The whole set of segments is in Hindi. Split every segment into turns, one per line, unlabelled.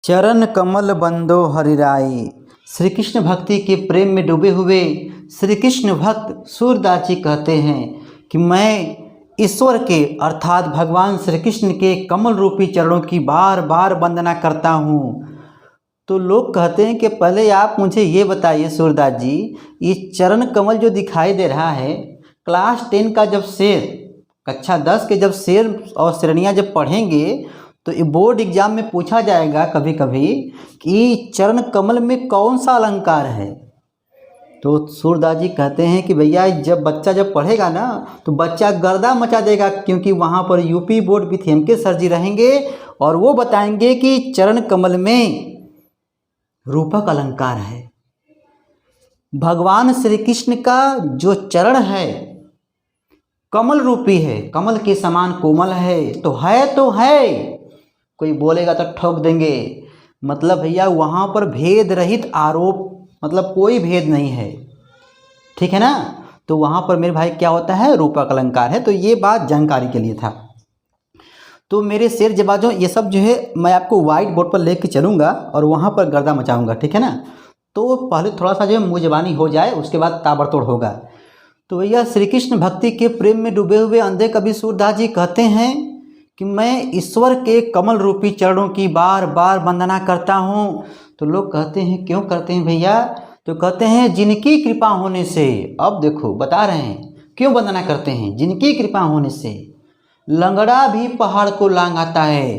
चरण कमल बंदो हरिराई। श्री कृष्ण भक्ति के प्रेम में डूबे हुए श्री कृष्ण भक्त सूरदास जी कहते हैं कि मैं ईश्वर के अर्थात भगवान श्री कृष्ण के कमल रूपी चरणों की बार बार वंदना करता हूँ। तो लोग कहते हैं कि पहले आप मुझे ये बताइए सूरदास जी, ये चरण कमल जो दिखाई दे रहा है, क्लास 10 का जब शेर, कक्षा 10 के जब शेर और श्रेणियाँ जब पढ़ेंगे तो ये बोर्ड एग्जाम में पूछा जाएगा कभी कभी कि चरण कमल में कौन सा अलंकार है। तो सूरदास जी कहते हैं कि भैया जब बच्चा जब पढ़ेगा ना तो बच्चा गर्दा मचा देगा, क्योंकि वहाँ पर यूपी बोर्ड बीथीएमके सर जी रहेंगे और वो बताएंगे कि चरण कमल में रूपक अलंकार है। भगवान श्री कृष्ण का जो चरण है कमल रूपी है, कमल के समान कोमल है, तो है कोई बोलेगा तो ठोक देंगे। मतलब भैया वहाँ पर भेद रहित आरोप, मतलब कोई भेद नहीं है, ठीक है ना। तो वहाँ पर मेरे भाई क्या होता है, रूपक अलंकार है। तो ये बात जानकारी के लिए था। तो मेरे शेर जबाजों ये सब जो है मैं आपको वाइट बोर्ड पर लेके चलूँगा और वहाँ पर गर्दा मचाऊँगा, ठीक है ना। तो पहले थोड़ा सा जो है मुँह जबानी हो जाए, उसके बाद ताबड़तोड़ होगा। तो भैया श्री कृष्ण भक्ति के प्रेम में डूबे हुए अंधे कवि सूरदास जी कहते हैं कि मैं ईश्वर के कमल रूपी चरणों की बार बार वंदना करता हूँ। तो लोग कहते हैं क्यों करते हैं भैया, तो कहते हैं जिनकी कृपा होने से। अब देखो बता रहे हैं क्यों वंदना करते हैं, जिनकी कृपा होने से लंगड़ा भी पहाड़ को लांग आता है,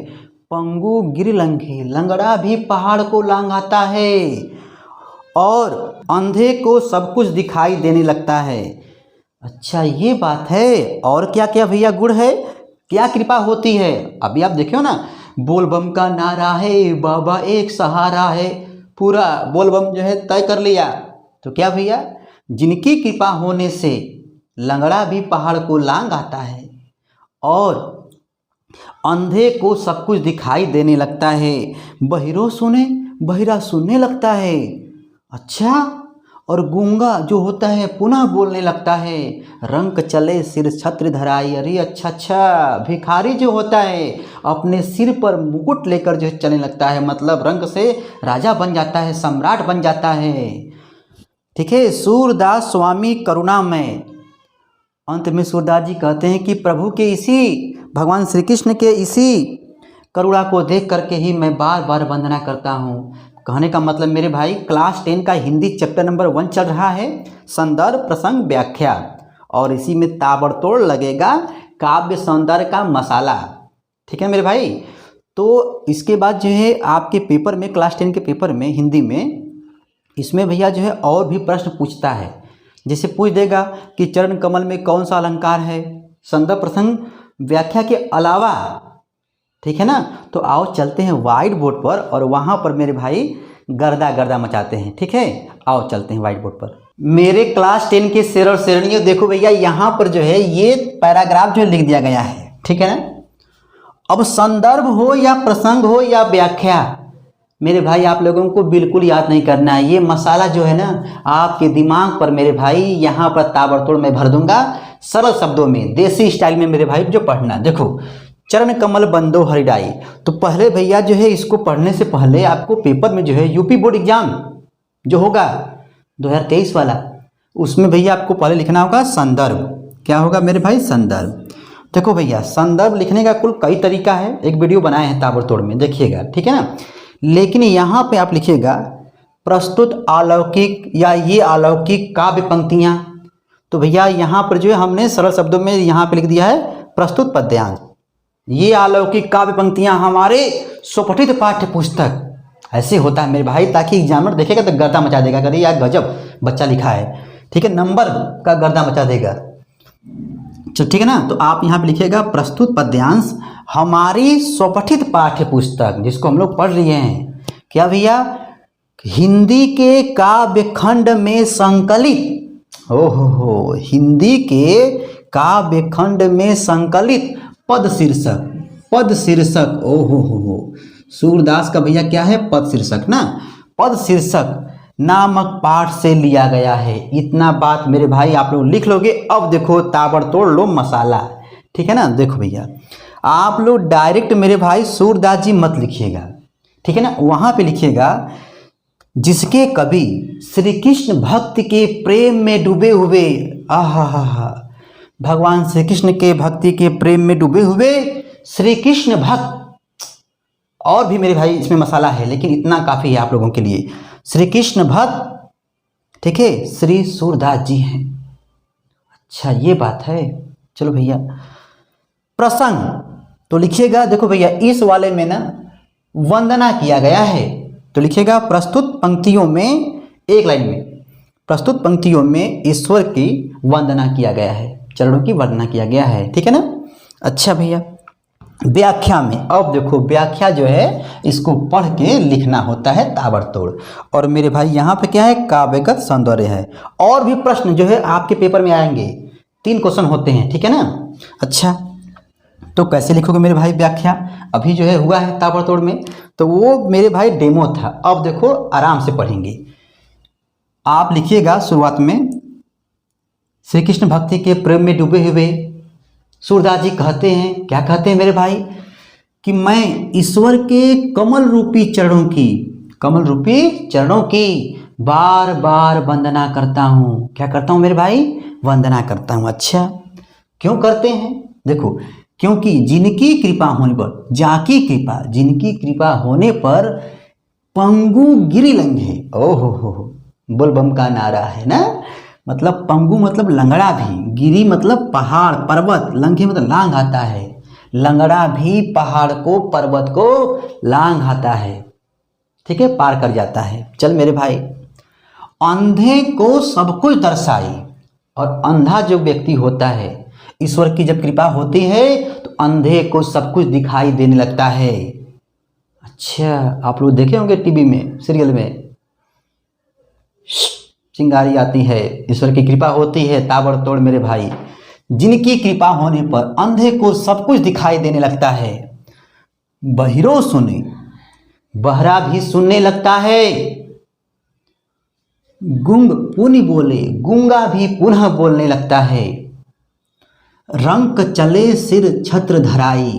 पंगु गिर लंघे लंगड़ा भी पहाड़ को लांग आता है, और अंधे को सब कुछ दिखाई देने लगता है। अच्छा ये बात है। और क्या क्या भैया गुण है, क्या कृपा होती है, अभी आप देखियो ना। बोलबम का नारा है, बाबा एक सहारा है, पूरा बोलबम जो है तय कर लिया। तो क्या भैया, जिनकी कृपा होने से लंगड़ा भी पहाड़ को लांग आता है और अंधे को सब कुछ दिखाई देने लगता है, बहिरा सुनने लगता है। अच्छा, और गूंगा जो होता है पुनः बोलने लगता है। रंक चले सिर छत्र धराई, अरे अच्छा, भिखारी जो होता है अपने सिर पर मुकुट लेकर जो चलने लगता है, मतलब रंक से राजा बन जाता है, सम्राट बन जाता है, ठीक है। सूरदास स्वामी करुणामय। अंत में सूरदास जी कहते हैं कि प्रभु के इसी, भगवान श्री कृष्ण के इसी करुणा को देख करके ही मैं बार बार वंदना करता हूँ। कहने का मतलब मेरे भाई क्लास 10 का हिंदी चैप्टर नंबर 1 चल रहा है, संदर्भ प्रसंग व्याख्या, और इसी में ताबड़तोड़ लगेगा काव्य सौंदर्य का मसाला, ठीक है मेरे भाई। तो इसके बाद जो है आपके पेपर में, क्लास 10 के पेपर में हिंदी में, इसमें भैया जो है और भी प्रश्न पूछता है। जैसे पूछ देगा कि चरण कमल में कौन सा अलंकार है, संदर्भ प्रसंग व्याख्या के अलावा, ठीक है ना। तो आओ चलते हैं वाइट बोर्ड पर और वहाँ पर मेरे भाई गर्दा मचाते हैं, ठीक है। आओ चलते हैं वाइट बोर्ड पर। मेरे क्लास 10 के शेर और शेरनियों देखो भैया, यहाँ पर जो है ये पैराग्राफ जो लिख दिया गया है, ठीक है ना। अब संदर्भ हो या प्रसंग हो या व्याख्या, मेरे भाई आप लोगों को बिल्कुल याद नहीं करना है। ये मसाला जो है ना आपके दिमाग पर मेरे भाई यहाँ पर ताबड़तोड़ मैं भर दूंगा, सरल शब्दों में, देसी स्टाइल में मेरे भाई जो पढ़ना। देखो, चरण कमल बंदो हरिडाई। तो पहले भैया जो है इसको पढ़ने से पहले आपको पेपर में जो है यूपी बोर्ड एग्जाम जो होगा 2023 वाला, उसमें भैया आपको पहले लिखना होगा संदर्भ। क्या होगा मेरे भाई, संदर्भ। देखो भैया संदर्भ लिखने का कुल कई तरीका है, एक वीडियो बनाए हैं ताबड़तोड़ में, देखिएगा, ठीक है ना। लेकिन यहाँ पे आप लिखिएगा प्रस्तुत अलौकिक या ये अलौकिक काव्य पंक्तियाँ। तो भैया यहाँ पर जो है हमने सरल शब्दों में यहाँ पे लिख दिया है प्रस्तुत पद्यांश। ये अलौकिक काव्य पंक्तियाँ हमारे सुपठित पाठ्य पुस्तक, ऐसे होता है मेरे भाई, ताकि एग्जामिनर देखेगा तो गर्दा मचा देगा, अरे यार गजब बच्चा लिखा है, ठीक है, नंबर का गर्दा मचा देगा। चलो ठीक है ना। तो आप यहाँ पे लिखिएगा प्रस्तुत पद्यांश हमारी स्वपठित पाठ्य पुस्तक, जिसको हम लोग पढ़ रहे हैं। क्या भैया, हिंदी के काव्य खंड में संकलित, ओहो, हिंदी के काव्य खंड में संकलित पद शीर्षक, ओहो, सूरदास का भैया क्या है, पद शीर्षक ना, पद शीर्षक नामक पाठ से लिया गया है। इतना बात मेरे भाई आप लोग लिख लोगे। अब देखो ताबड़तोड़ लो मसाला, ठीक है ना। देखो भैया आप लोग डायरेक्ट मेरे भाई सूरदास जी मत लिखिएगा, ठीक है ना, वहाँ पे लिखिएगा जिसके कवि श्री कृष्ण भक्ति के प्रेम में डूबे हुए, आहा, भगवान श्री कृष्ण के भक्ति के प्रेम में डूबे हुए श्री कृष्ण भक्त। और भी मेरे भाई इसमें मसाला है, लेकिन इतना काफ़ी है आप लोगों के लिए। श्री कृष्ण भक्त, ठीक है, श्री सूरदास जी हैं। अच्छा ये बात है। चलो भैया प्रसंग तो लिखिएगा, देखो भैया इस वाले में ना वंदना किया गया है, तो लिखिएगा प्रस्तुत पंक्तियों में, एक लाइन में प्रस्तुत पंक्तियों में ईश्वर की वंदना किया गया है, चरणों की वंदना किया गया है, ठीक है ना। अच्छा भैया व्याख्या में, अब देखो व्याख्या जो है इसको पढ़ के लिखना होता है ताबड़तोड़। और मेरे भाई यहाँ पे क्या है, काव्यगत सौंदर्य है। और भी प्रश्न जो है आपके पेपर में आएंगे, 3 क्वेश्चन होते हैं, ठीक है ना। अच्छा तो कैसे लिखोगे मेरे भाई व्याख्या, अभी जो है हुआ है ताबड़तोड़ में, तो वो मेरे भाई डेमो था। अब देखो आराम से पढ़ेंगे। आप लिखिएगा शुरुआत में, श्री कृष्ण भक्ति के प्रेम में डूबे हुए सूरदास जी कहते हैं, क्या कहते हैं मेरे भाई, कि मैं ईश्वर के कमल रूपी चरणों की बार बार वंदना करता हूँ। क्या करता हूँ मेरे भाई, वंदना करता हूँ। अच्छा क्यों करते हैं, देखो क्योंकि जिनकी कृपा होने पर, जिनकी कृपा होने पर पंगु गिरि लंघे, ओहो बोल बम का नारा है ना। मतलब पंगु मतलब लंगड़ा भी, गिरी मतलब पहाड़ पर्वत, लंघे मतलब लांघ आता है, लंगड़ा भी पहाड़ को पर्वत को लांघ आता है, ठीक है, पार कर जाता है। चल मेरे भाई, अंधे को सब कुछ दर्शाई, और अंधा जो व्यक्ति होता है, ईश्वर की जब कृपा होती है तो अंधे को सब कुछ दिखाई देने लगता है। अच्छा आप लोग देखे होंगे टीवी में, सीरियल में चिंगारी आती है, ईश्वर की कृपा होती है ताबड़तोड़ मेरे भाई। जिनकी कृपा होने पर अंधे को सब कुछ दिखाई देने लगता है। बहिरो सुने, बहरा भी सुनने लगता है। गुंग पुनि बोले, गूंगा भी पुनः बोलने लगता है। रंक चले सिर छत्र धराई,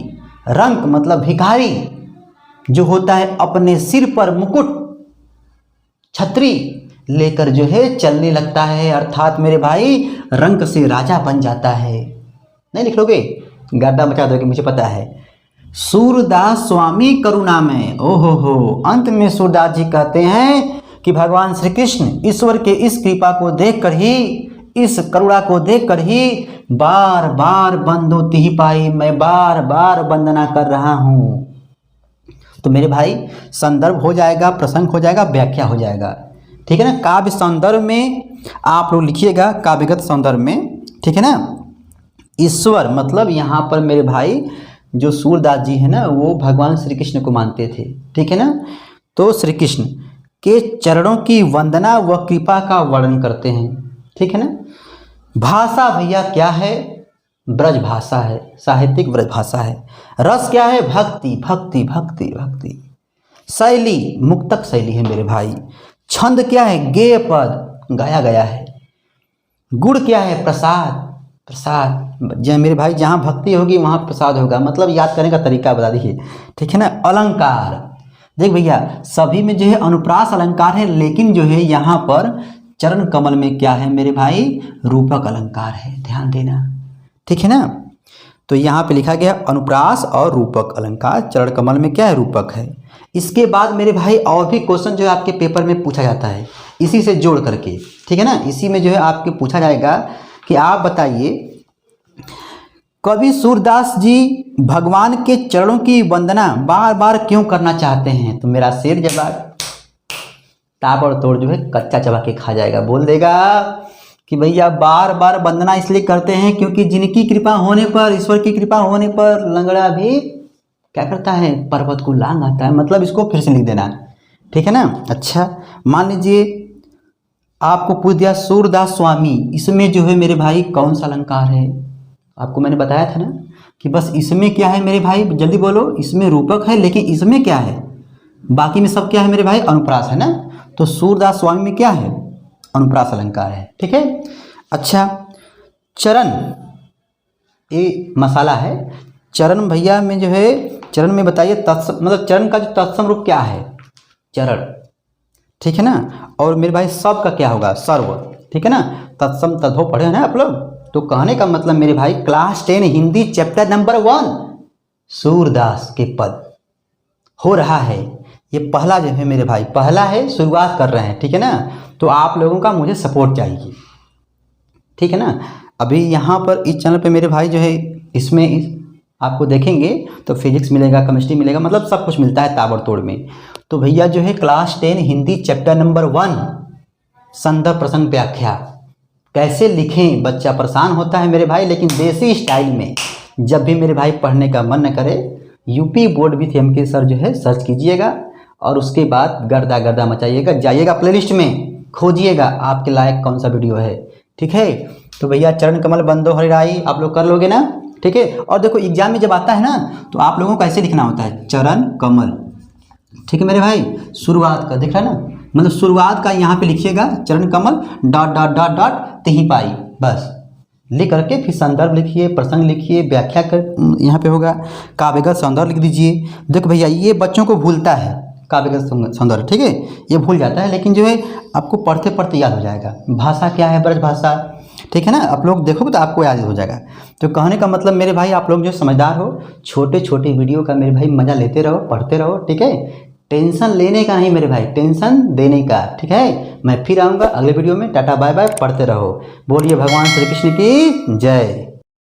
रंक मतलब भिखारी जो होता है, अपने सिर पर मुकुट छतरी लेकर जो है चलने लगता है, अर्थात मेरे भाई रंक से राजा बन जाता है। नहीं लिख लोगे, गड्ढा मचा दोगे, मुझे पता है। सूरदास स्वामी करुणा में, ओहो अंत में सूरदास जी कहते हैं कि भगवान श्री कृष्ण ईश्वर के इस कृपा को देखकर ही, इस करुणा को देखकर ही बार बार बंदो तिहि पाई, मैं बार बार वंदना कर रहा हूँ। तो मेरे भाई संदर्भ हो जाएगा, प्रसंग हो जाएगा, व्याख्या हो जाएगा, ठीक है ना। काव्य सौंदर्य में आप लोग लिखिएगा, काव्यगत सौंदर्य में, ठीक है ना। ईश्वर मतलब यहाँ पर मेरे भाई जो सूरदास जी है ना, वो भगवान श्री कृष्ण को मानते थे, ठीक है ना। तो श्री कृष्ण के चरणों की वंदना व कृपा का वर्णन करते हैं, ठीक है ना। भाषा भैया क्या है, ब्रज भाषा है, साहित्यिक ब्रज भाषा है। रस क्या है, भक्ति भक्ति भक्ति भक्ति। शैली मुक्तक शैली है मेरे भाई। छंद क्या है, गेय पद, गाया गया है। गुण क्या है, प्रसाद, प्रसाद मेरे भाई जहाँ भक्ति होगी वहाँ प्रसाद होगा, मतलब याद करने का तरीका बता दीजिए, ठीक है ना। अलंकार, देख भैया सभी में जो है अनुप्रास अलंकार है, लेकिन जो है यहाँ पर चरण कमल में क्या है मेरे भाई, रूपक अलंकार है, ध्यान देना, ठीक है ना। तो यहाँ पे लिखा गया अनुप्रास और रूपक अलंकार, चरण कमल में क्या है, रूपक है। इसके बाद मेरे भाई और भी क्वेश्चन जो है आपके पेपर में पूछा जाता है इसी से जोड़ करके, ठीक है ना। इसी में जो है आपके पूछा जाएगा कि आप बताइए कवि सूरदास जी भगवान के चरणों की वंदना बार बार क्यों करना चाहते हैं। तो मेरा शेर जवाब ताबड़तोड़ जो है कच्चा चबा के खा जाएगा, बोल देगा कि भैया बार बार वंदना इसलिए करते हैं क्योंकि जिनकी कृपा होने पर, ईश्वर की कृपा होने पर लंगड़ा भी क्या करता है, पर्वत को लांघ आता है। मतलब इसको फिर से लिख देना, ठीक है ना। अच्छा मान लीजिए आपको पूछ दिया सूरदास स्वामी, इसमें जो है मेरे भाई कौन सा अलंकार है। आपको मैंने बताया था ना कि बस इसमें क्या है मेरे भाई, जल्दी बोलो, इसमें रूपक है, लेकिन इसमें क्या है, बाकी में सब क्या है मेरे भाई, अनुप्रास है ना। तो सूरदास स्वामी में क्या है, अनुप्रास अलंकार है, ठीक है। अच्छा चरण, ये मसाला है। चरण भैया में जो है चरण में बताइए तत्सम, मतलब चरण का जो तत्सम रूप क्या है, चरण, ठीक है ना। और मेरे भाई सब का क्या होगा, सर्व, ठीक है ना। तत्सम तद्भव पढ़े हैं ना आप लोग। तो कहने का मतलब मेरे भाई class 10 Hindi chapter number 1 Surdas के पद हो रहा है। ये पहला जो है मेरे भाई, पहला है, शुरुआत कर रहे हैं, ठीक है ना। तो आप लोगों का मुझे सपोर्ट चाहिए, ठीक है ना। अभी यहाँ पर इस चैनल पे मेरे भाई जो है इसमें आपको देखेंगे तो फिजिक्स मिलेगा, केमिस्ट्री मिलेगा, मतलब सब कुछ मिलता है ताबड़तोड़ में। तो भैया जो है क्लास 10 हिंदी चैप्टर नंबर 1 संदर्भ प्रसंग व्याख्या कैसे लिखें, बच्चा परेशान होता है मेरे भाई, लेकिन देसी स्टाइल में। जब भी मेरे भाई पढ़ने का मन न करे, UP board with MK sir जो है सर्च कीजिएगा और उसके बाद गर्दा गर्दा मचाइएगा, जाइएगा प्लेलिस्ट में खोजिएगा आपके लायक कौन सा वीडियो है, ठीक है। तो भैया चरण कमल बंदो हरिराई आप लोग कर लोगे ना, ठीक है। और देखो एग्जाम में जब आता है ना तो आप लोगों को ऐसे लिखना होता है चरण कमल, ठीक है मेरे भाई। शुरुआत का दिख रहा है ना, मतलब शुरुआत का यहाँ पे लिखिएगा चरण कमल डॉट डॉट डॉट डॉट तिही पाई, बस लिख करके फिर संदर्भ लिखिए, प्रसंग लिखिए, व्याख्या कर यहाँ पे होगा, काव्यगत सौंदर्य लिख दीजिए। देखो भैया ये बच्चों को भूलता है, काव्यगत सौंदर्य, ठीक है, ये भूल जाता है, लेकिन जो है आपको पढ़ते पढ़ते याद हो जाएगा। भाषा क्या है, ब्रज भाषा, ठीक है ना, आप लोग देखोगे तो आपको याद हो जाएगा। तो कहने का मतलब मेरे भाई आप लोग जो समझदार हो, छोटे छोटे वीडियो का मेरे भाई मज़ा लेते रहो, पढ़ते रहो, ठीक है। टेंशन लेने का नहीं मेरे भाई, टेंशन देने का, ठीक है। मैं फिर आऊँगा अगले वीडियो में, टाटा बाय बाय, पढ़ते रहो। बोलिए भगवान श्री कृष्ण की जय।